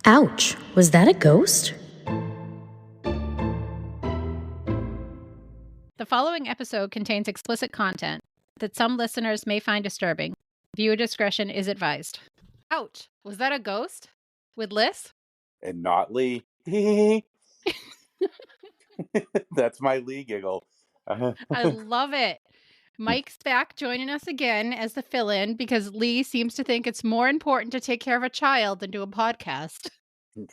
Ouch, was that a ghost? The following episode contains explicit content that some listeners may find disturbing. Viewer discretion is advised. Ouch, was that a ghost? With Liz? And not Lee. That's my Lee giggle. I love it. Mike's back joining us again as the fill-in because Lee seems to think it's more important to take care of a child than do a podcast.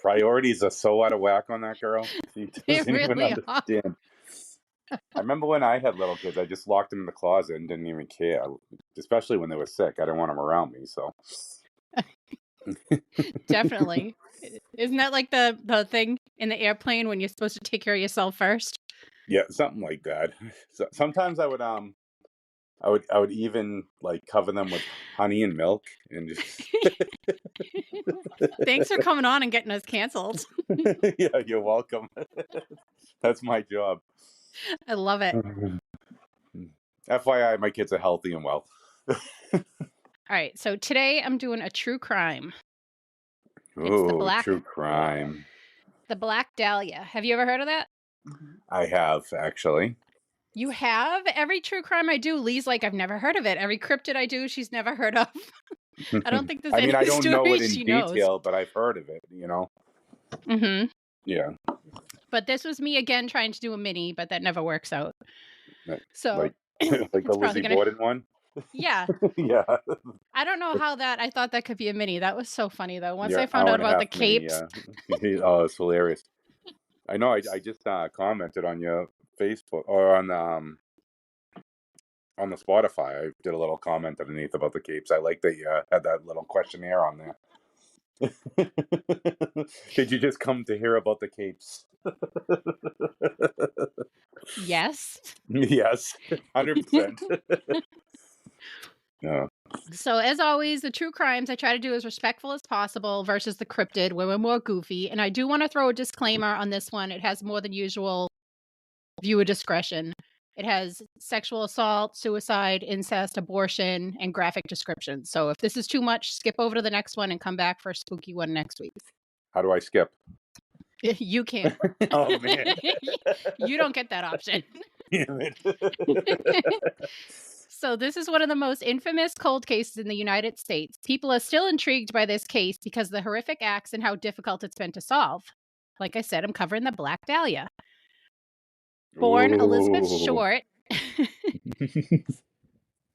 Priorities are so out of whack on that girl. She They doesn't even really understand. I remember when I had little kids, I just locked them in the closet and didn't even care. Especially when they were sick. I didn't want them around me, so. Definitely. Isn't that like the thing in the airplane when you're supposed to take care of yourself first? Yeah, something like that. So, sometimes I would even like cover them with honey and milk and just. Thanks for coming on and getting us canceled. Yeah, you're welcome. That's my job. I love it. FYI, my kids are healthy and well. All right, so today I'm doing a true crime. Ooh, true crime. The Black Dahlia. Have you ever heard of that? I have, actually. You have? Every true crime I do, Lee's like, I've never heard of it. Every cryptid I do, she's never heard of. I don't think there's any I don't know it in she detail, knows. but I've heard of it, you know? Mm-hmm. Yeah. But this was me again trying to do a mini, but that never works out. So like the Lizzie Borden one? Yeah. Yeah. I don't know how I thought that could be a mini. That was so funny, though. Once Yeah, I found out about the capes. Mini, yeah. Oh, it's hilarious. I know. I just commented on your Facebook or on the Spotify. I did a little comment underneath about the capes. I like that you had that little questionnaire on there. Did you just come to hear about the capes? Yes. Yes, 100%. No. So as always, the true crimes I try to do as respectful as possible versus the cryptid where we're more goofy. And I do want to throw a disclaimer on this one. It has more than usual viewer discretion. It has sexual assault, suicide, incest, abortion, and graphic descriptions. So if this is too much, skip over to the next one and come back for a spooky one next week. How do I skip? You can't. Oh, man. You don't get that option. Damn it. So this is one of the most infamous cold cases in the United States. People are still intrigued by this case because of the horrific acts and how difficult it's been to solve. Like I said, I'm covering the Black Dahlia. Born Elizabeth Short. I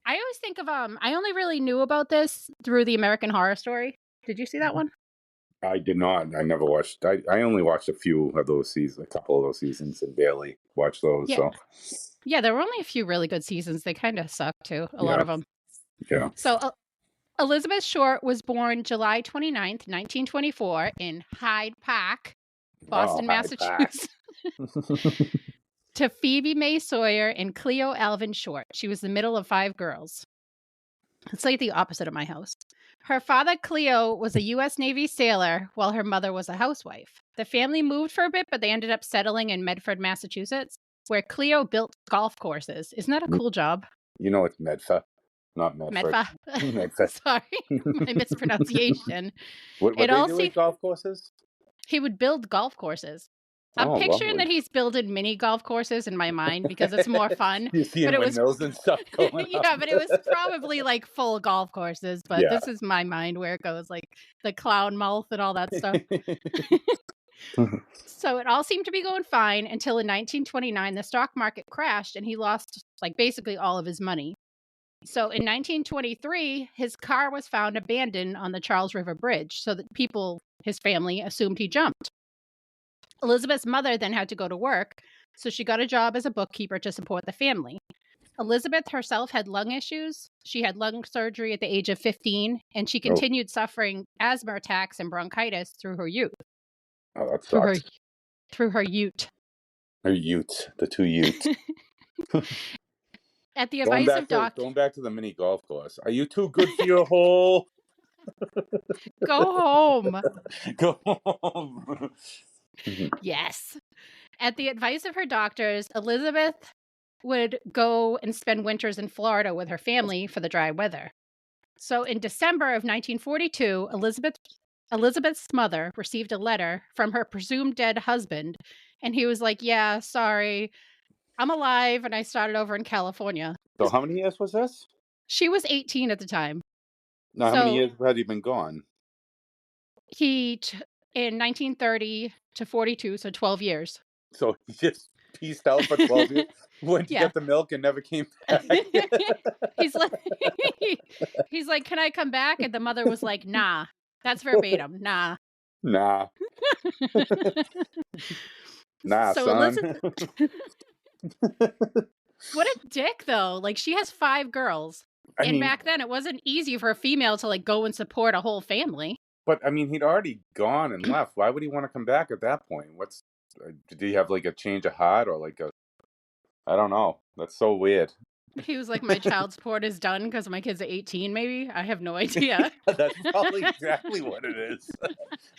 always think of I only really knew about this through the American Horror Story. Did you see that one? I did not. I never watched. I only watched a few of those seasons, a couple of those seasons, and barely watched those. Yeah. So Yeah, there were only a few really good seasons. They kind of suck too, a lot of them. Yeah. So Elizabeth Short was born July 29th, 1924 in Hyde Park, Boston, Massachusetts. To Phoebe May Sawyer and Cleo Alvin Short. She was the middle of 5 girls. It's like the opposite of my house. Her father, Cleo, was a U.S. Navy sailor, while her mother was a housewife. The family moved for a bit, but they ended up settling in Medford, Massachusetts, where Cleo built golf courses. Isn't that a cool job? You know it's Medfa, not Medford. Medfa. Sorry, my mispronunciation. What they do with golf courses? He would build golf courses. I'm picturing that he's building mini golf courses in my mind because it's more fun. You see windmills and stuff going Yeah, but it was probably like full golf courses. But this is my mind where it goes, like the clown mouth and all that stuff. So it all seemed to be going fine until in 1929, the stock market crashed and he lost like basically all of his money. So in 1923, his car was found abandoned on the Charles River Bridge. So that his family assumed he jumped. Elizabeth's mother then had to go to work, so she got a job as a bookkeeper to support the family. Elizabeth herself had lung issues. She had lung surgery at the age of 15, and she continued suffering asthma attacks and bronchitis through her youth. Oh, that sucks. Through her ute. Her ute. The 2 utes. At the advice of doctors... Going back to the mini golf course. Are you too good for your hole? Go home. Go home. Yes. At the advice of her doctors, Elizabeth would go and spend winters in Florida with her family for the dry weather. So in December of 1942, Elizabeth Elizabeth's mother received a letter from her presumed dead husband, and he was like, "Yeah, sorry, I'm alive, and I started over in California." So how many years was this? She was 18 at the time. No, how many So years had he been gone? he t in 1930 to 42, so 12 years. So he just pieced out for 12 years, went to Yeah. get the milk and never came back. He's like he's like, "Can I come back?" And the mother was like, "Nah." That's verbatim, "Nah." Nah, nah, So son. Elizabeth what a dick, though. Like, she has 5 girls, I and mean, back then, it wasn't easy for a female to, like, go and support a whole family. but I mean, he'd already gone and left. Why would he want to come back at that point? Did he have like a change of heart or like a, I don't know. That's so weird. He was like, "My child support is done because my kid's 18, maybe?" I have no idea. That's probably exactly what it is.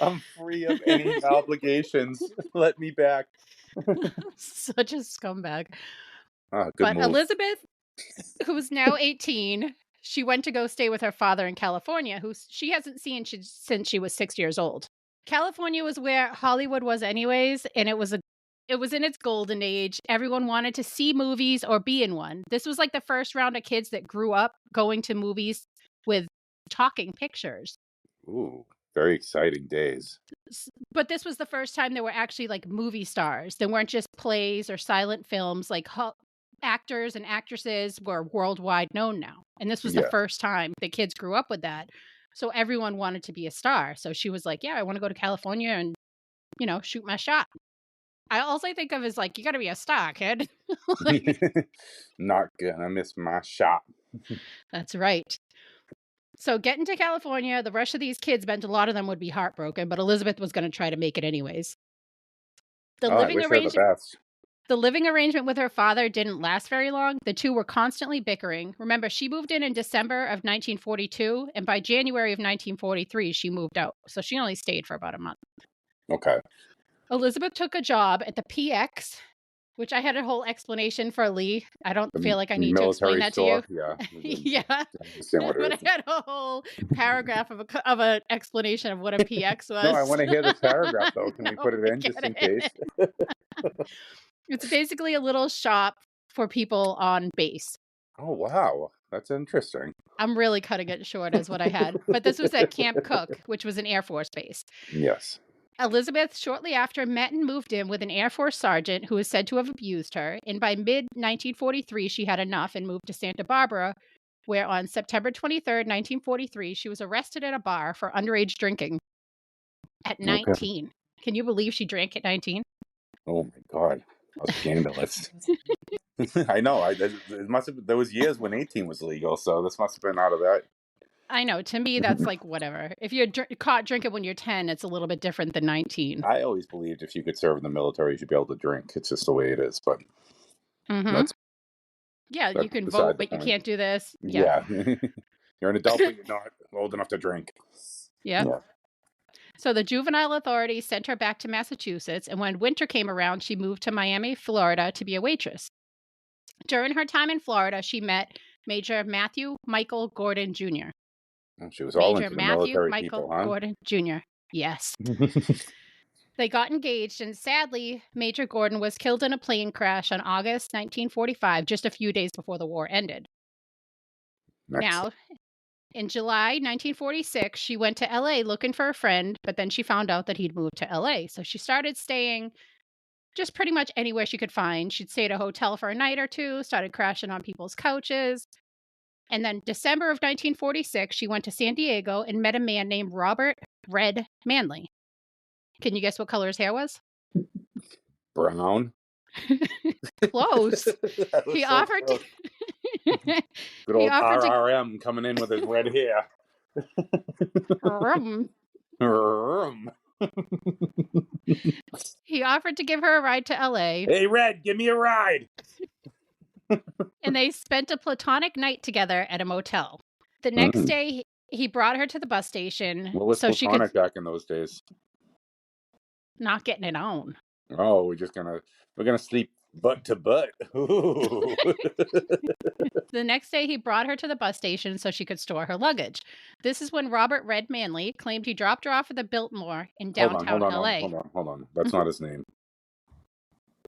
I'm free of any obligations. Let me back. Such a scumbag. Ah, good But move. Elizabeth, who's now 18, she went to go stay with her father in California, who she hasn't seen since she was 6 years old. California was where Hollywood was anyways, and it was in its golden age. Everyone wanted to see movies or be in one. This was like the first round of kids that grew up going to movies with talking pictures. Ooh, very exciting days. But this was the first time there were actually like movie stars. There weren't just plays or silent films. Like actors and actresses were worldwide known now. And this was the Yeah. first time the kids grew up with that. So everyone wanted to be a star. So she was like, "Yeah, I want to go to California and, shoot my shot." All I think of is like, you got to be a star, kid. Like, Not gonna miss my shot. that's right. So getting to California, the rush of these kids meant a lot of them would be heartbroken, but Elizabeth was going to try to make it anyways. The Oh, I living wish her the arrangement best. The living arrangement with her father didn't last very long. The two were constantly bickering. Remember, she moved in December of 1942, and by January of 1943, she moved out. So she only stayed for about a month. Okay. Elizabeth took a job at the PX, which I had a whole explanation for Lee. I don't feel like I need to explain Military that to you. store. Yeah. Yeah. I understand what But it I is. had a whole paragraph of an explanation of what a PX was. No, I want to hear the paragraph though. Can we No, put it in forget just in it. case? It's basically a little shop for people on base. Oh wow, that's interesting. I'm really cutting it short is what I had. But this was at Camp Cook, which was an Air Force base. Yes. Elizabeth shortly after met and moved in with an Air Force sergeant who is said to have abused her. And by mid-1943, she had enough and moved to Santa Barbara, where on September 23rd, 1943, she was arrested at a bar for underage drinking at Okay. 19. Can you believe she drank at 19? Oh my God, how scandalous! I know. It must have. There was years when 18 was legal, so this must have been out of that. I know. To me, that's like whatever. If you're caught drinking when you're 10, it's a little bit different than 19. I always believed if you could serve in the military, you should be able to drink. It's just the way it is. But that's Yeah, you can vote, beside the but you point. can't do this. Yeah, you're an adult, but you're not old enough to drink. Yeah. Yeah. So the juvenile authorities sent her back to Massachusetts, and when winter came around, she moved to Miami, Florida to be a waitress. During her time in Florida, she met Major Matthew Michael Gordon Jr. Well, she was all Major into the Matthew military Michael people, huh? Gordon Jr. Yes. They got engaged, and sadly, Major Gordon was killed in a plane crash on August 1945, just a few days before the war ended. Now, in July 1946, she went to LA looking for a friend, but then she found out that he'd moved to LA. So she started staying just pretty much anywhere she could find. She'd stay at a hotel for a night or two, started crashing on people's couches. And then December of 1946, she went to San Diego and met a man named Robert Red Manley. Can you guess what color his hair was? Brown. Close. He offered close. Good old RRM coming in with his red hair. He offered to give her a ride to LA. Hey, Red, give me a ride. And they spent a platonic night together at a motel. The next day, he brought her to the bus station. What was platonic back in those days? Not getting it on. Oh, we're gonna sleep Butt to butt. Ooh. The next day, he brought her to the bus station so she could store her luggage. This is when Robert Red Manley claimed he dropped her off at the Biltmore in downtown LA. Hold on. That's not his name.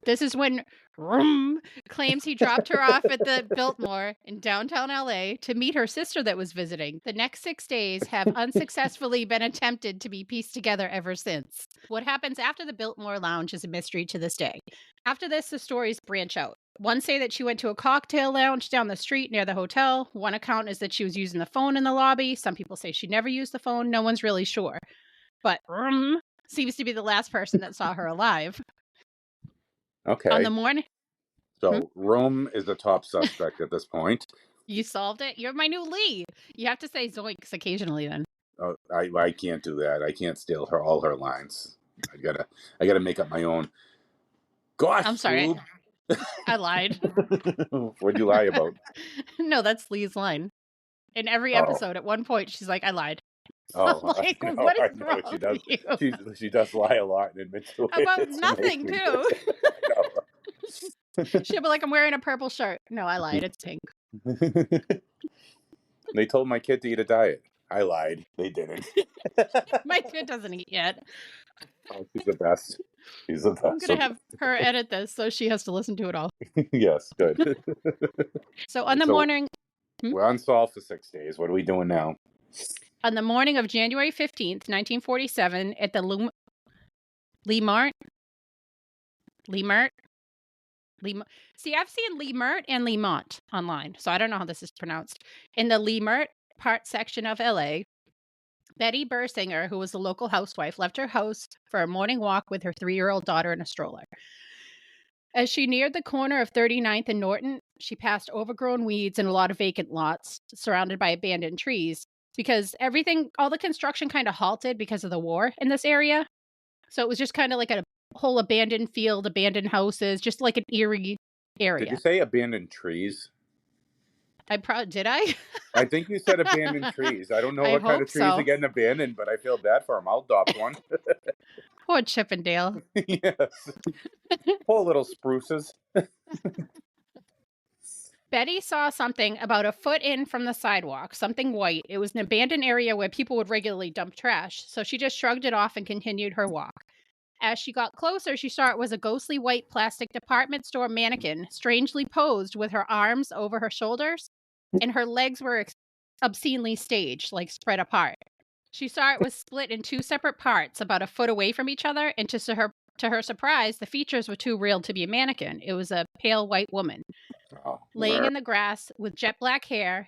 This is when Rum claims he dropped her off at the Biltmore in downtown LA to meet her sister that was visiting. The next 6 days have unsuccessfully been attempted to be pieced together ever since. What happens after the Biltmore Lounge is a mystery to this day. After this, the stories branch out. One say that she went to a cocktail lounge down the street near the hotel. One account is that she was using the phone in the lobby. Some people say she never used the phone. No one's really sure. But Rum seems to be the last person that saw her alive. Okay. On the morning... So Rome is the top suspect at this point. You solved it. You're my new Lee. You have to say zoinks occasionally then. Oh, I can't do that. I can't steal all her lines. I gotta make up my own. Gosh, I'm sorry. I lied. What'd you lie about? No, that's Lee's line. In every episode, at one point, she's like, I lied. Oh, like, I know, what is I know wrong she does. with you? She does lie a lot and admits to it. About It's nothing, amazing. too. I know. She'll be like, I'm wearing a purple shirt. No, I lied. It's pink. They told my kid to eat a diet. I lied. They didn't. My kid doesn't eat yet. Oh, she's the best. She's the best. I'm going to have her edit this so she has to listen to it all. Yes, good. So on the morning... We're unsolved for 6 days. What are we doing now? On the morning of January 15th, 1947, at the Leimert. See, I've seen Leimert and Lemont online, so I don't know how this is pronounced. In the Leimert part section of LA, Betty Bursinger, who was a local housewife, left her house for a morning walk with her 3-year-old daughter in a stroller. As she neared the corner of 39th and Norton, she passed overgrown weeds and a lot of vacant lots surrounded by abandoned trees because all the construction kind of halted because of the war in this area. So it was just kind of like a whole abandoned field, abandoned houses, just like an eerie area. Did you say abandoned trees? Did I? I think you said abandoned trees. I don't know what kind of trees are getting abandoned, but I feel bad for them. I'll adopt one. Poor Chippendale. Yes. Poor little spruces. Betty saw something about a foot in from the sidewalk, something white. It was an abandoned area where people would regularly dump trash, so she just shrugged it off and continued her walk. As she got closer, she saw it was a ghostly white plastic department store mannequin, strangely posed with her arms over her shoulders, and her legs were obscenely staged, like spread apart. She saw it was split in 2 separate parts, about a foot away from each other, and to her surprise, the features were too real to be a mannequin. It was a pale white woman, laying in the grass with jet black hair.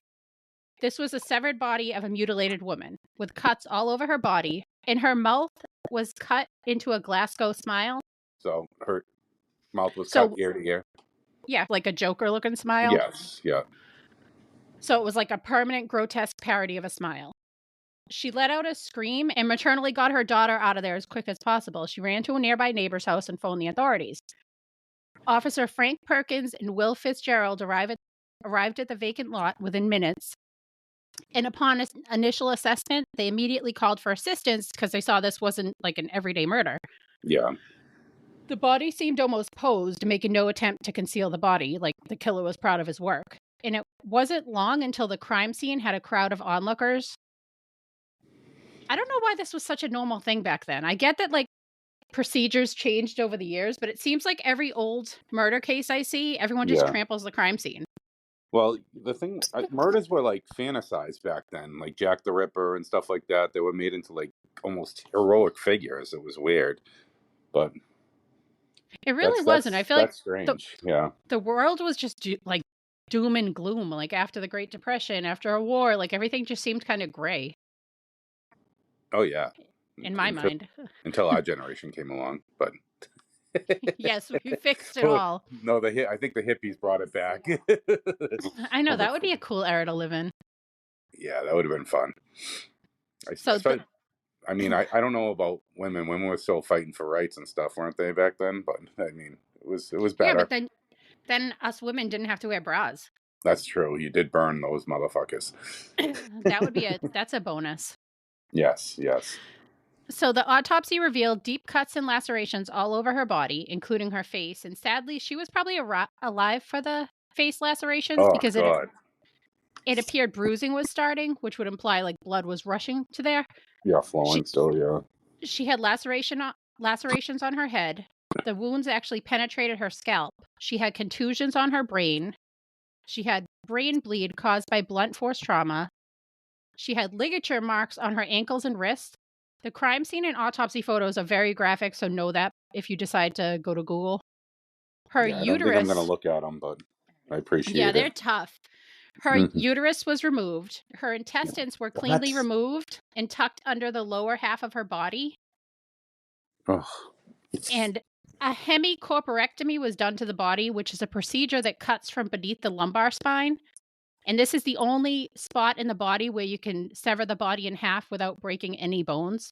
This was a severed body of a mutilated woman, with cuts all over her body, and her mouth was cut into a Glasgow smile. So her mouth was cut ear to ear. Yeah, like a Joker-looking smile. Yes, yeah. So it was like a permanent, grotesque parody of a smile. She let out a scream and maternally got her daughter out of there as quick as possible. She ran to a nearby neighbor's house and phoned the authorities. Officer Frank Perkins and Will Fitzgerald arrived at the vacant lot within minutes. And upon initial assessment, they immediately called for assistance because they saw this wasn't like an everyday murder. Yeah. The body seemed almost posed, making no attempt to conceal the body, like the killer was proud of his work. And it wasn't long until the crime scene had a crowd of onlookers. I don't know why this was such a normal thing back then. I get that like procedures changed over the years, but it seems like every old murder case I see, everyone just tramples the crime scene. Well, the thing, murders were like fantasized back then, like Jack the Ripper and stuff like that. They were made into like almost heroic figures. It was weird, but it really wasn't. I feel like that's strange. The world was just like doom and gloom. Like after the Great Depression, after a war, like everything just seemed kind of gray. Oh yeah, in my mind, until our generation came along, but. Yes, we fixed it all. No, I think the hippies brought it back. I know, that would be a cool era to live in. Yeah, that would have been fun. I mean, I don't know about women. Women were still fighting for rights and stuff, weren't they, back then? But I mean, it was better. Yeah, but then us women didn't have to wear bras. That's true. You did burn those motherfuckers. That's a bonus. Yes. So the autopsy revealed deep cuts and lacerations all over her body, including her face. And sadly, she was probably alive for the face lacerations Oh because God. it appeared bruising was starting, which would imply like blood was rushing to there. Yeah, She flowing still. Yeah. she had lacerations on her head. The wounds actually penetrated her scalp. She had contusions on her brain. She had brain bleed caused by blunt force trauma. She had ligature marks on her ankles and wrists. The crime scene and autopsy photos are very graphic, so know that if you decide to go to Google. Her Yeah, I don't think I'm gonna uterus, look at them, but I yeah, appreciate they're it. tough. Her uterus was removed. Her intestines were cleanly That's removed and tucked under the lower half of her body. oh And a hemicorporectomy was done to the body, which is a procedure that cuts from beneath the lumbar spine. And this is the only spot in the body where you can sever the body in half without breaking any bones.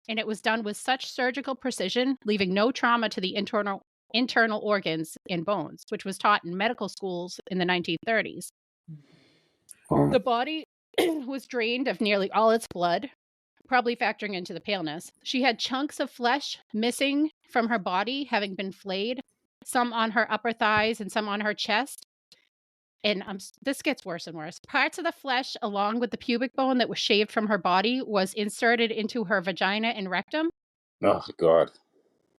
And it was done with such surgical precision, leaving no trauma to the internal organs and bones, which was taught in medical schools in the 1930s. oh, The body was drained of nearly all its blood, probably factoring into the paleness. She had chunks of flesh missing from her body, having been flayed, some on her upper thighs and some on her chest. And this gets worse and worse. Parts of the flesh, along with the pubic bone that was shaved from her body, was inserted into her vagina and rectum. oh God.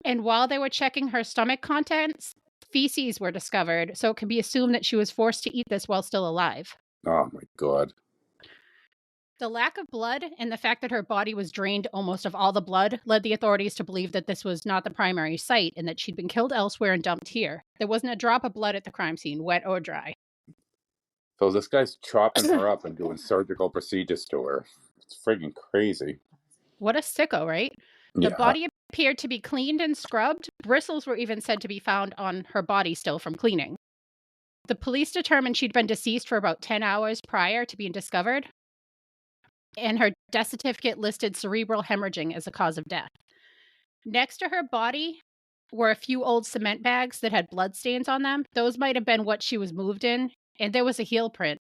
And while they were checking her stomach contents, feces were discovered. So it can be assumed that she was forced to eat this while still alive. Oh my God. The lack of blood and the fact that her body was drained almost of all the blood led the authorities to believe that this was not the primary site and that she'd been killed elsewhere and dumped here. There wasn't a drop of blood at the crime scene, wet or dry. So this guy's chopping her up and doing surgical procedures to her. It's friggin' crazy. What a sicko, right? The Yeah. body appeared to be cleaned and scrubbed. Bristles were even said to be found on her body still from cleaning. The police determined she'd been deceased for about 10 hours prior to being discovered, and her death certificate listed cerebral hemorrhaging as a cause of death. Next to her body were a few old cement bags that had blood stains on them. Those might have been what she was moved in, and there was a heel print.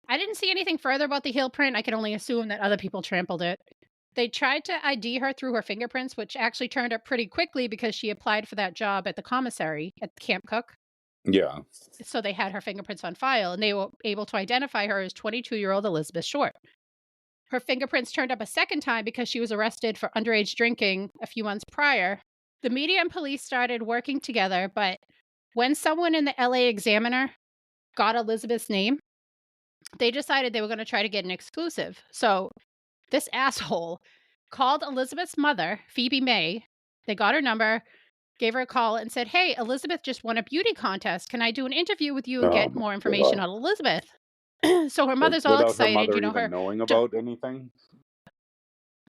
I didn't see anything further about the heel print. I can only assume that other people trampled it. They tried to ID her through her fingerprints, which actually turned up pretty quickly because she applied for that job at the commissary at Camp Cook. Yeah. So they had her fingerprints on file, and they were able to identify her as 22-year-old Elizabeth Short. Her fingerprints turned up a second time because she was arrested for underage drinking a few months prior. The media and police started working together, but when someone in the LA Examiner got Elizabeth's name, they decided they were going to try to get an exclusive. So this asshole called Elizabeth's mother, Phoebe May. They got her number, gave her a call, and said, "Hey, Elizabeth just won a beauty contest. Can I do an interview with you and Oh get my more information God. on Elizabeth?" So her mother's all Without her excited, mother you know, even knowing about anything.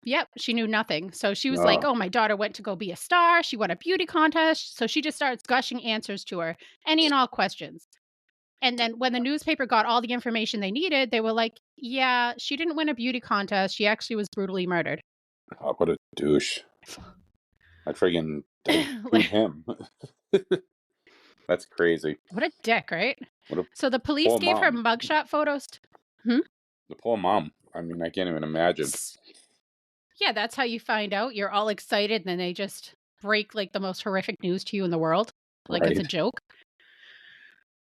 Yep, she knew nothing. So she was like, Oh, "Oh, my daughter went to go be a star. She won a beauty contest." So she just starts gushing answers to her, any and all questions. And then when the newspaper got all the information they needed, they were like, "Yeah, she didn't win a beauty contest. She actually was brutally murdered." oh, what a douche. I'd shoot Like, him. That's crazy. what a dick, right? What a So the police poor gave her mom. mugshot photos. Hmm? The poor mom. I mean, I can't even imagine. Yeah, that's how you find out. You're all excited, and then they just break like the most horrific news to you in the world, like it's a Right. joke.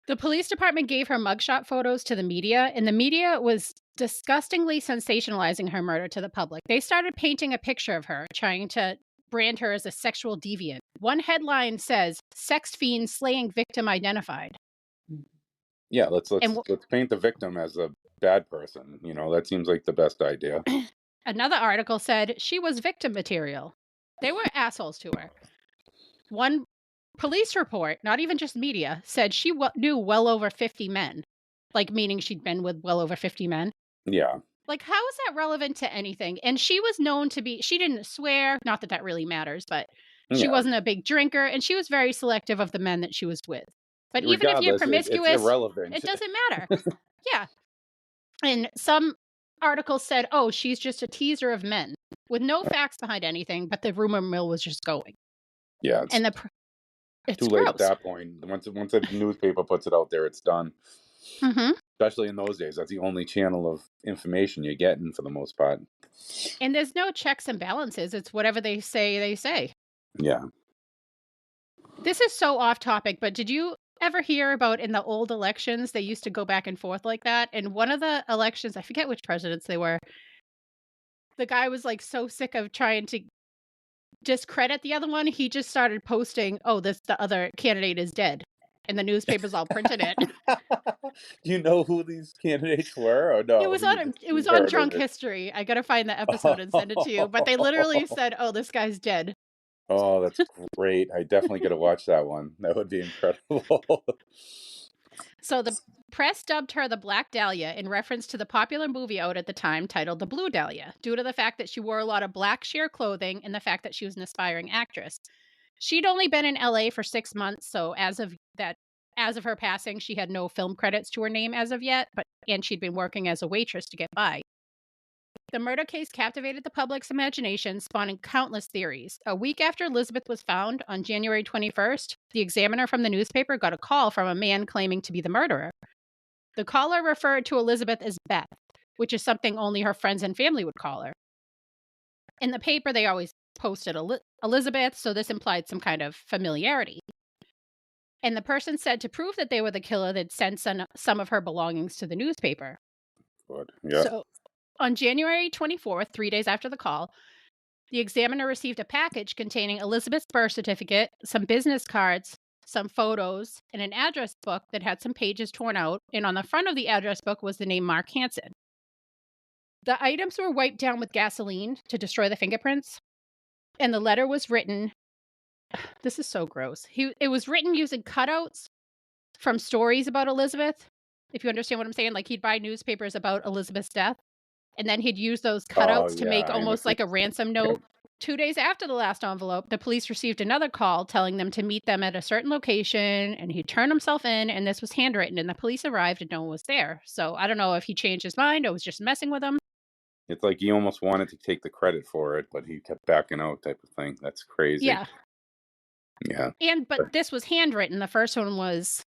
The police department gave her mugshot photos to the media, and the media was disgustingly sensationalizing her murder to the public. They started painting a picture of her, trying to brand her as a sexual deviant. One headline says, "Sex fiend slaying victim identified." Yeah, let's And let's paint the victim as a bad person. That seems like the best idea. another article said she was victim material. They were assholes to her. One police report, not even just media, said she knew well over 50 men, like meaning she'd been with well over 50 men. Yeah. Like, how is that relevant to anything? And she was known to be, she didn't swear, not that that really matters, but she Yeah. wasn't a big drinker, and she was very selective of the men that she was with. But even if you're Regardless, it's promiscuous, irrelevant. it doesn't matter. Yeah. And some articles said, "Oh, she's just a teaser of men," with no facts behind anything, but the rumor mill was just going. Yeah, it's And it's too late gross. at that point. Once a newspaper puts it out there, it's done. Mm-hmm. Especially in those days, that's the only channel of information you're getting for the most part. And there's no checks and balances. It's whatever they say, they say. Yeah. This is so off topic, but did you ever hear about in the old elections, they used to go back and forth like that? And one of the elections, I forget which presidents they were, the guy was like so sick of trying to discredit the other one, he just started posting, "Oh, the other candidate is dead." And the newspapers all printed it. Do you know who these candidates were, or no? It was You've on heard of Drunk it. History. I gotta find the episode and send it to you. But they literally said, "Oh, this guy's dead." Oh, that's great. I definitely got to watch that one. That would be incredible. So the press dubbed her the Black Dahlia in reference to the popular movie out at the time titled The Blue Dahlia, due to the fact that she wore a lot of black sheer clothing and the fact that she was an aspiring actress. She'd only been in LA for 6 months, so as of her passing, she had no film credits to her name as of yet, and she'd been working as a waitress to get by. The murder case captivated the public's imagination, spawning countless theories. A week after Elizabeth was found, on January 21st, the Examiner from the newspaper got a call from a man claiming to be the murderer. The caller referred to Elizabeth as Beth, which is something only her friends and family would call her. In the paper, they always posted Elizabeth, so this implied some kind of familiarity. And the person said to prove that they were the killer, they'd send some of her belongings to the newspaper. Good. Yeah. So on January 24th, 3 days after the call, the Examiner received a package containing Elizabeth's birth certificate, some business cards, some photos, and an address book that had some pages torn out, and on the front of the address book was the name Mark Hansen. The items were wiped down with gasoline to destroy the fingerprints, and the letter was written... This is so gross. It was written using cutouts from stories about Elizabeth, if you understand what I'm saying. Like, he'd buy newspapers about Elizabeth's death, and then he'd use those cutouts to make almost like a ransom note. 2 days after the last envelope, the police received another call telling them to meet them at a certain location, and he turned himself in, and this was handwritten, and the police arrived and no one was there. So I don't know if he changed his mind or was just messing with them. It's like he almost wanted to take the credit for it, but he kept backing out, type of thing. That's crazy. Yeah. Yeah. But this was handwritten. The first one was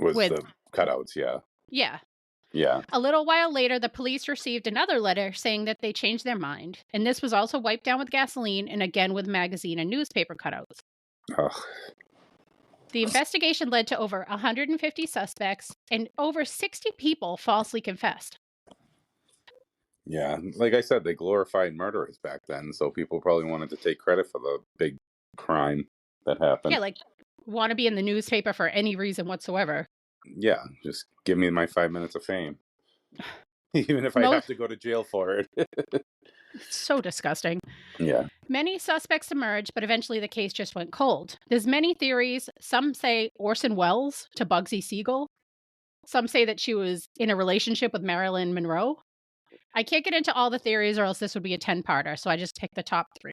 with the cutouts. Yeah. Yeah. Yeah. A little while later, the police received another letter saying that they changed their mind, and this was also wiped down with gasoline and again with magazine and newspaper cutouts. Ugh. The investigation led to over 150 suspects, and over 60 people falsely confessed. Yeah, like I said, they glorified murderers back then, so people probably wanted to take credit for the big crime that happened. Yeah, like, want to be in the newspaper for any reason whatsoever. Yeah, just give me my 5 minutes of fame. Even if I have to go to jail for it. It's so disgusting. Yeah. Many suspects emerged, but eventually the case just went cold. There's many theories. Some say Orson Welles to Bugsy Siegel. Some say that she was in a relationship with Marilyn Monroe. I can't get into all the theories or else this would be a 10-parter, so I just picked the top 3.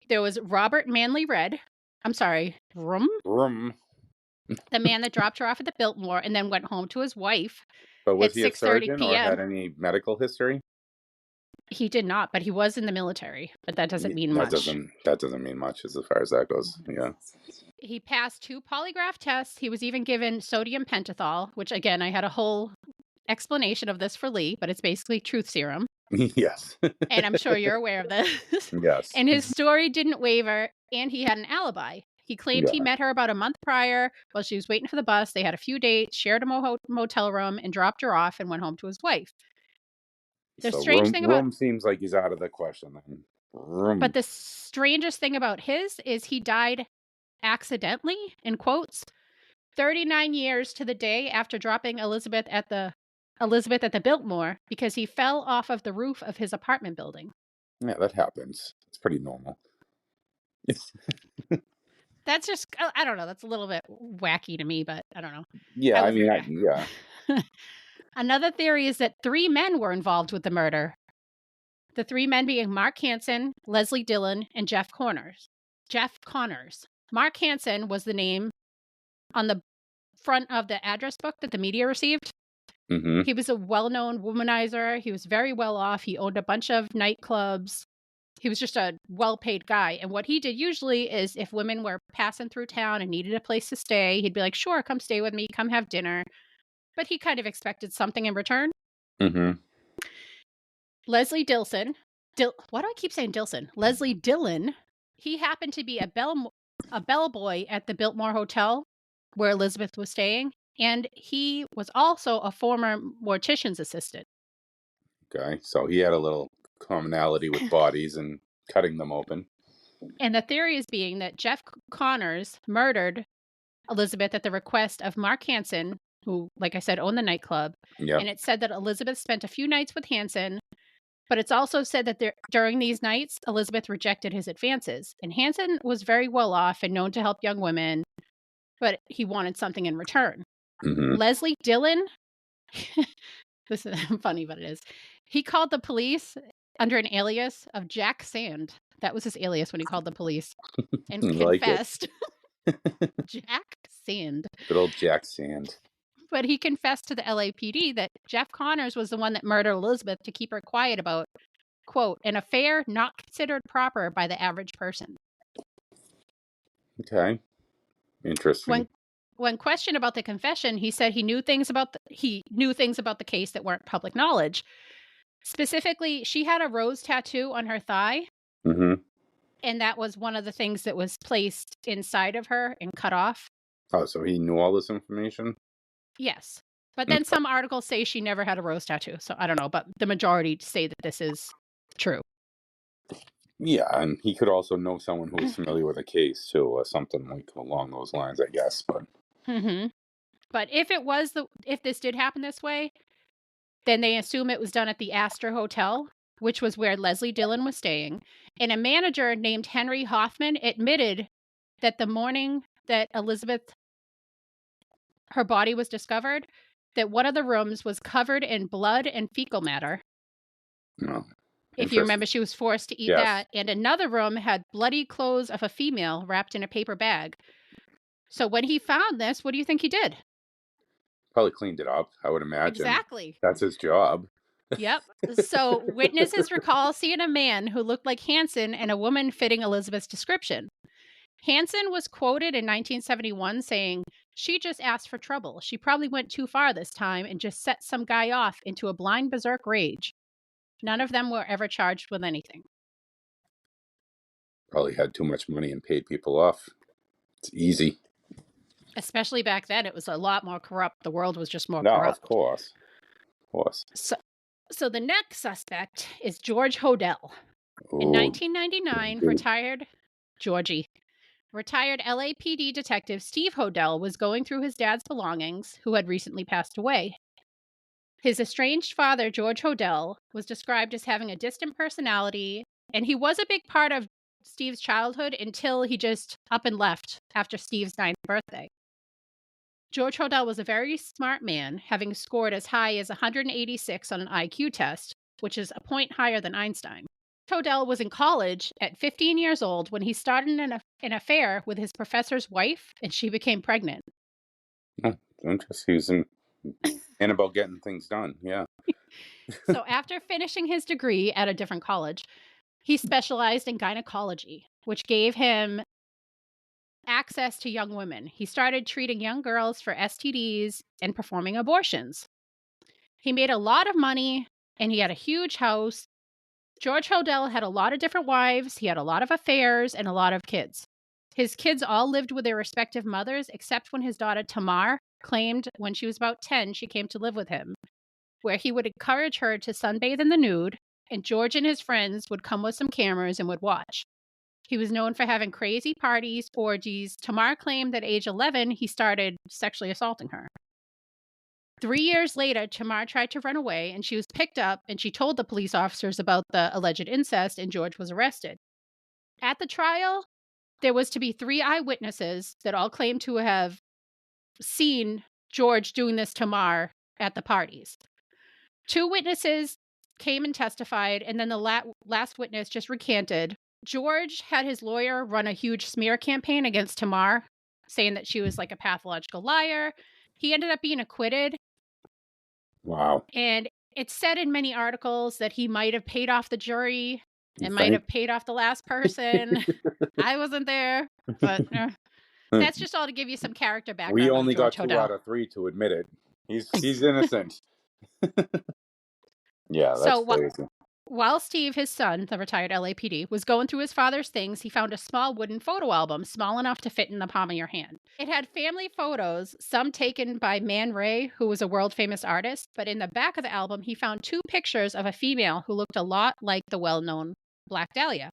There was Robert Manley Red. I'm sorry, Rum. The man that dropped her off at the Biltmore and then went home to his wife. But was at he a 6:30 surgeon or p.m. had any medical history? He did not, but he was in the military. But that doesn't mean much. That doesn't mean much as far as that goes. Yeah. He passed 2 polygraph tests. He was even given sodium pentothal, which, again, I had a whole explanation of this for Lee, but it's basically truth serum. Yes. And I'm sure you're aware of this. Yes. And his story didn't waver, and he had an alibi. He claimed he met her about a month prior while she was waiting for the bus. They had a few dates, shared a motel room, and dropped her off and went home to his wife. The strange thing about... Rum seems like he's out of the question. But the strangest thing about his is he died accidentally, in quotes, 39 years to the day after dropping Elizabeth at the Biltmore because he fell off of the roof of his apartment building. Yeah, that happens. It's pretty normal. That's just, I don't know, that's a little bit wacky to me, but I don't know. Yeah, yeah. Another theory is that 3 men were involved with the murder. The 3 men being Mark Hansen, Leslie Dillon, and Jeff Connors. Mark Hansen was the name on the front of the address book that the media received. Mm-hmm. He was a well-known womanizer. He was very well off. He owned a bunch of nightclubs. He was just a well-paid guy. And what he did usually is if women were passing through town and needed a place to stay, he'd be like, sure, come stay with me, come have dinner. but he kind of expected something in return. Mm-hmm. Leslie Dilson, why do I keep saying Dilson? Leslie Dillon, he happened to be a bellboy at the Biltmore Hotel where Elizabeth was staying, and he was also a former mortician's assistant. Okay, so he had a little commonality with bodies and cutting them open. And the theory is being that Jeff Connors murdered Elizabeth at the request of Mark Hansen, who, like I said, owned the nightclub. Yeah. And it's said that Elizabeth spent a few nights with Hansen, but it's also said that during these nights, Elizabeth rejected his advances. And Hansen was very well off and known to help young women, but he wanted something in return. Mm-hmm. Leslie Dillon, this is funny, but it is. He called the police under an alias of Jack Sand. That was his alias when he called the police and confessed. Jack Sand. Good old Jack Sand. But he confessed to the LAPD that Jeff Connors was the one that murdered Elizabeth to keep her quiet about, quote, an affair not considered proper by the average person. Okay. Interesting. When questioned about the confession, he said he knew things about the case that weren't public knowledge. Specifically, she had a rose tattoo on her thigh. Mm-hmm. And that was one of the things that was placed inside of her and cut off. Oh, so he knew all this information? Yes. But then some articles say she never had a rose tattoo. So I don't know, but the majority say that this is true. Yeah, and he could also know someone who was familiar with a case too, or something like along those lines, I guess. But But if this did happen this way, then they assume it was done at the Astor Hotel, which was where Leslie Dillon was staying. And a manager named Henry Hoffman admitted that the morning that her body was discovered, that one of the rooms was covered in blood and fecal matter. No. If you remember, she was forced to eat that. And another room had bloody clothes of a female wrapped in a paper bag. So when he found this, what do you think he did? Probably cleaned it up, I would imagine. Exactly. That's his job. Yep. So witnesses recall seeing a man who looked like Hansen and a woman fitting Elizabeth's description. Hansen was quoted in 1971 saying, "She just asked for trouble. She probably went too far this time and just set some guy off into a blind berserk rage." None of them were ever charged with anything. Probably had too much money and paid people off. It's easy. Especially back then, it was a lot more corrupt. The world was just more No, corrupt. of course. Of course. So the next suspect is George Hodel. Ooh. In 1999, retired LAPD detective Steve Hodel was going through his dad's belongings, who had recently passed away. His estranged father, George Hodel, was described as having a distant personality, and he was a big part of Steve's childhood until he just up and left after Steve's 9th birthday. George Hodel was a very smart man, having scored as high as 186 on an IQ test, which is a point higher than Einstein. Hodel was in college at 15 years old when he started an affair with his professor's wife, and she became pregnant. Oh, interesting. And about getting things done, yeah. So after finishing his degree at a different college, he specialized in gynecology, which gave him access to young women. He started treating young girls for STDs and performing abortions. He made a lot of money, and he had a huge house. George Hodel had a lot of different wives. He had a lot of affairs and a lot of kids. His kids all lived with their respective mothers, except when his daughter Tamar claimed when she was about 10, she came to live with him, where he would encourage her to sunbathe in the nude, and George and his friends would come with some cameras and would watch. He was known for having crazy parties, orgies. Tamar claimed that at age 11, he started sexually assaulting her. 3 years later, Tamar tried to run away, and she was picked up, and she told the police officers about the alleged incest, and George was arrested. At the trial, there was to be 3 eyewitnesses that all claimed to have seen George doing this to Tamar at the parties. 2 witnesses came and testified, and then the last witness just recanted. George had his lawyer run a huge smear campaign against Tamar, saying that she was like a pathological liar. He ended up being acquitted. Wow. And it's said in many articles that he might have paid off the jury and might have paid off the last person. I wasn't there, but that's just all to give you some character background. We only got George 2 Hodel. out of 3 to admit it. He's innocent. Yeah, that's So crazy. while Steve, his son, the retired LAPD, was going through his father's things, he found a small wooden photo album small enough to fit in the palm of your hand. It had family photos, some taken by Man Ray, who was a world-famous artist, but in the back of the album, he found 2 pictures of a female who looked a lot like the well-known Black Dahlia.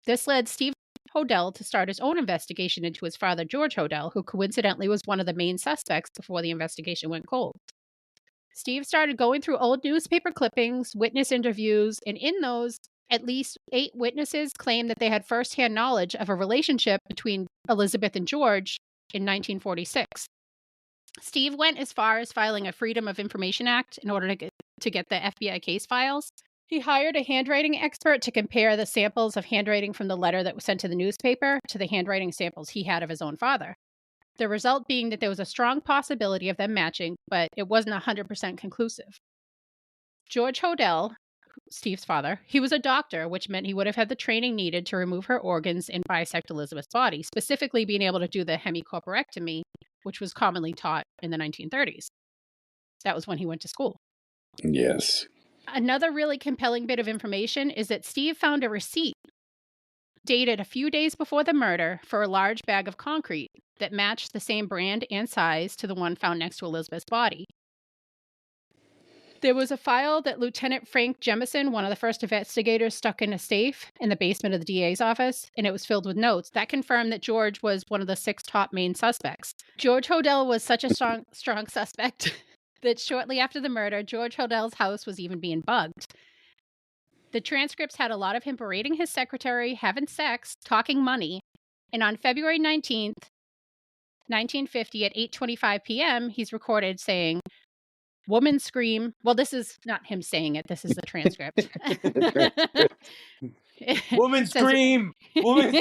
This led Steve Hodel to start his own investigation into his father, George Hodel, who coincidentally was one of the main suspects before the investigation went cold. Steve started going through old newspaper clippings, witness interviews, and in those, at least 8 witnesses claimed that they had firsthand knowledge of a relationship between Elizabeth and George in 1946. Steve went as far as filing a Freedom of Information Act in order to get the FBI case files. He hired a handwriting expert to compare the samples of handwriting from the letter that was sent to the newspaper to the handwriting samples he had of his own father. The result being that there was a strong possibility of them matching, but it wasn't 100% conclusive. George Hodel, Steve's father, he was a doctor, which meant he would have had the training needed to remove her organs and bisect Elizabeth's body, specifically being able to do the hemicorporectomy, which was commonly taught in the 1930s. That was when he went to school. Yes. Another really compelling bit of information is that Steve found a receipt dated a few days before the murder for a large bag of concrete that matched the same brand and size to the one found next to Elizabeth's body. There was a file that Lieutenant Frank Jemison, one of the first investigators, stuck in a safe in the basement of the DA's office, and it was filled with notes that confirmed that George was one of the 6 top main suspects. George Hodel was such a strong suspect that shortly after the murder, George Hodel's house was even being bugged. The transcripts had a lot of him berating his secretary, having sex, talking money, and on February 19th, 1950 at 8:25 p.m., he's recorded saying, "Woman scream." Well, this is not him saying it. This is the transcript. Woman scream! Woman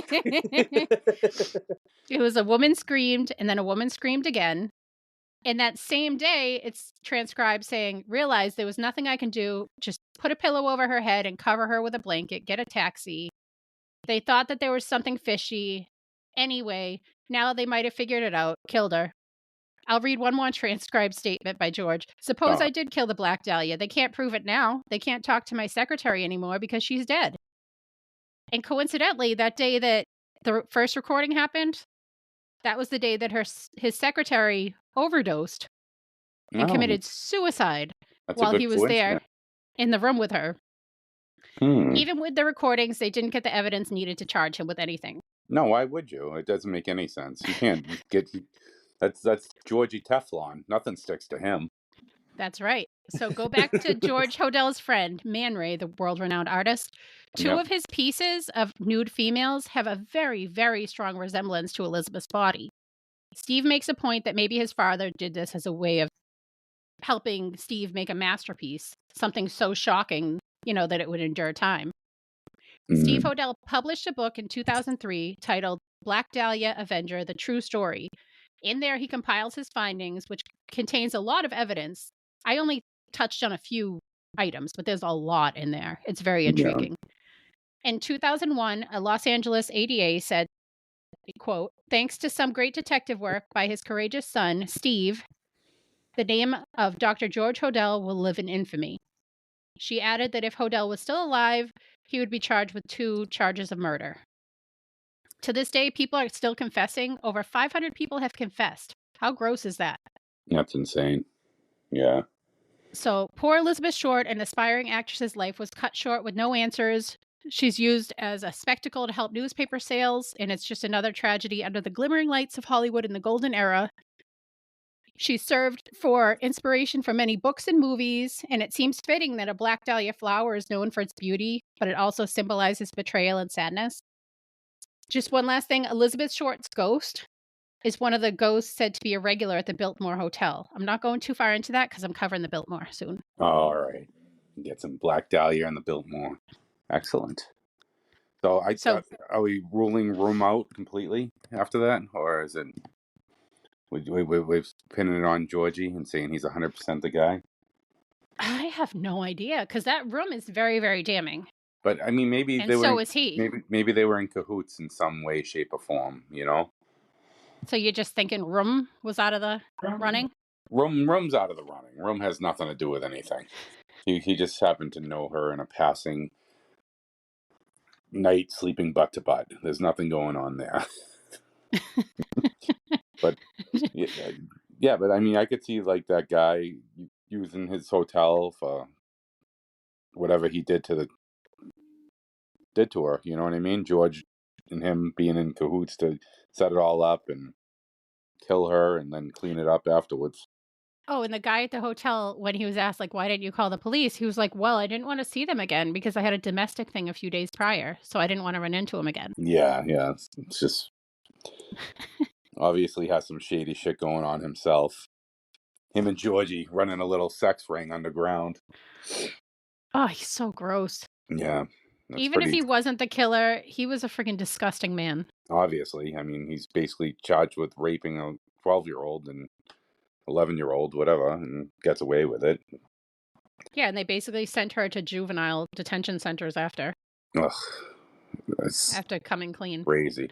It was a woman screamed, and then a woman screamed again. And that same day, it's transcribed saying, "Realize there was nothing I can do. Just put a pillow over her head and cover her with a blanket, get a taxi. They thought that there was something fishy. Anyway, now they might have figured it out. Killed her." I'll read one more transcribed statement by George. "Suppose I did kill the Black Dahlia. They can't prove it now. They can't talk to my secretary anymore because she's dead." And coincidentally, that day that the first recording happened, that was the day that his secretary overdosed and committed suicide while he was there in the room with her. Even with the recordings, they didn't get the evidence needed to charge him with anything. No, why would you? It doesn't make any sense. You can't get... That's Georgie Teflon. Nothing sticks to him. That's right. So go back to George Hodel's friend, Man Ray, the world-renowned artist. 2 of his pieces of nude females have a very, very strong resemblance to Elizabeth's body. Steve makes a point that maybe his father did this as a way of helping Steve make a masterpiece, something so shocking, that it would endure time. Steve Hodel published a book in 2003 titled Black Dahlia Avenger, The True Story. In there, he compiles his findings, which contains a lot of evidence. I only touched on a few items, but there's a lot in there. It's very intriguing. In 2001, a Los Angeles ADA said, quote, "Thanks to some great detective work by his courageous son, Steve, the name of Dr. George Hodel will live in infamy." She added that if Hodel was still alive, he would be charged with 2 charges of murder. To this day, people are still confessing. Over 500 people have confessed. How gross is that? That's insane. Yeah. So poor Elizabeth Short, an aspiring actress's life was cut short with no answers. She's used as a spectacle to help newspaper sales, and it's just another tragedy under the glimmering lights of Hollywood in the golden era. She served for inspiration for many books and movies, and it seems fitting that a Black Dahlia flower is known for its beauty, but it also symbolizes betrayal and sadness. Just one last thing, Elizabeth Short's ghost is one of the ghosts said to be a regular at the Biltmore Hotel. I'm not going too far into that because I'm covering the Biltmore soon. All right. Get some Black Dahlia in the Biltmore. Excellent. So are we ruling Room out completely after that? Or is it... We've pinning it on Georgie and saying he's 100% the guy? I have no idea, because that room is very, very damning. But, I mean, maybe and so is he. Maybe they were in cahoots in some way, shape, or form, So you're just thinking Room was out of the running? Room's out of the running. Room has nothing to do with anything. He just happened to know her in a passing night, sleeping butt to butt. There's nothing going on there. But yeah, but I mean, I could see like that guy using his hotel for whatever he did to her. You know what I mean? George and him being in cahoots to set it all up and kill her and then clean it up afterwards. Oh, and the guy at the hotel, when he was asked, like, why didn't you call the police? He was like, well, I didn't want to see them again because I had a domestic thing a few days prior. So I didn't want to run into him again. Yeah. It's just obviously has some shady shit going on himself. Him and Georgie running a little sex ring underground. Oh, he's so gross. Yeah. Even if he wasn't the killer, he was a freaking disgusting man. Obviously. I mean, he's basically charged with raping a 12-year-old and 11-year-old, whatever, and gets away with it. Yeah, and they basically sent her to juvenile detention centers after. Ugh. That's after coming clean. Crazy.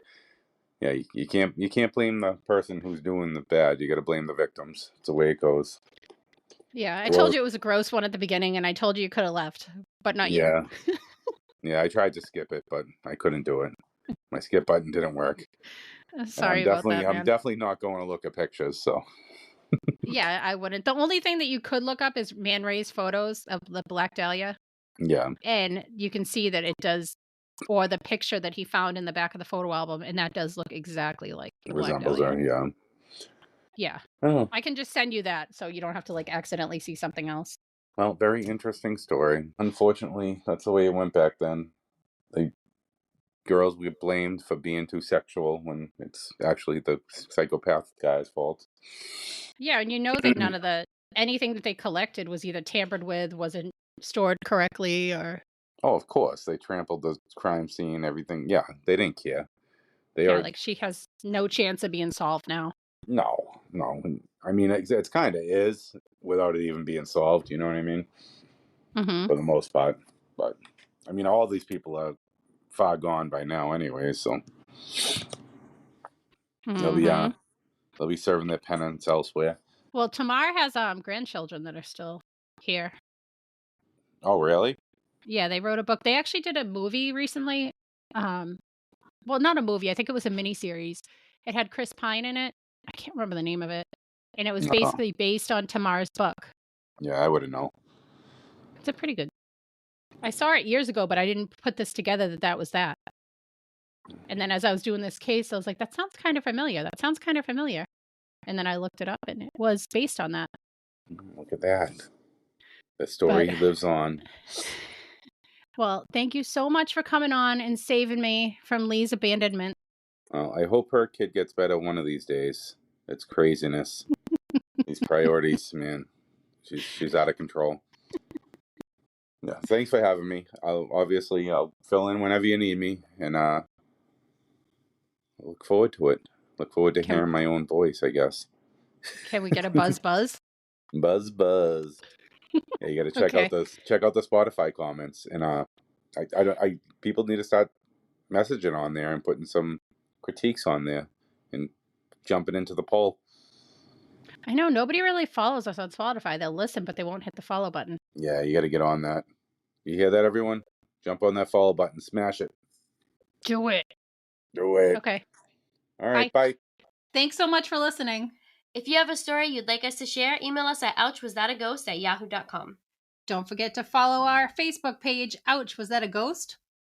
Yeah, you can't blame the person who's doing the bad. You got to blame the victims. It's the way it goes. Yeah, I told you it was a gross one at the beginning, and I told you could have left, but not you. Yeah, I tried to skip it, but I couldn't do it. My skip button didn't work. Sorry about that, man. I'm definitely not going to look at pictures, so. Yeah, I wouldn't. The only thing that you could look up is Man Ray's photos of the Black Dahlia. Yeah. And you can see that it does, or the picture that he found in the back of the photo album, and that does look exactly like the Black Dahlia. Her, yeah. Yeah. Oh. I can just send you that so you don't have to like accidentally see something else. Well, very interesting story. Unfortunately, that's the way it went back then. Girls get blamed for being too sexual when it's actually the psychopath guy's fault. Yeah, and you know that none of anything that they collected was either tampered with, wasn't stored correctly, or... Oh, of course. They trampled the crime scene, everything. Yeah, they didn't care. Like she has no chance of being solved now. No. I mean, it's kind of is without it even being solved. You know what I mean? Mm-hmm. For the most part. But, I mean, all these people are far gone by now anyway, so they'll be serving their penance elsewhere. Well, Tamar has grandchildren that are still here. Oh, really? Yeah, they wrote a book. They actually did a movie recently. Well, not a movie. I think it was a miniseries. It had Chris Pine in it. I can't remember the name of it. And it was basically based on Tamar's book. Yeah, I wouldn't know. It's a pretty good. I saw it years ago, but I didn't put this together that was that. And then as I was doing this case, I was like, that sounds kind of familiar. And then I looked it up, and it was based on that. Look at that. The story lives on. Well, thank you so much for coming on and saving me from Lee's abandonment. I hope her kid gets better one of these days. It's craziness. These priorities, man. She's out of control. Yeah, thanks for having me. I'll fill in whenever you need me, and I look forward to it. Look forward to hearing my own voice, I guess. Can we get a buzz? Buzz. Yeah, you got to check out the Spotify comments, and people need to start messaging on there and putting some critiques on there and jumping into the poll. I know nobody really follows us on Spotify. They'll listen, but they won't hit the follow button. Yeah, you got to get on that. You hear that, everyone? Jump on that follow button, smash it. Do it. Okay. All right, bye. Thanks so much for listening. If you have a story you'd like us to share, email us at ouchwasthataghost@yahoo.com. Don't forget to follow our Facebook page, Ouch, Was That a Ghost?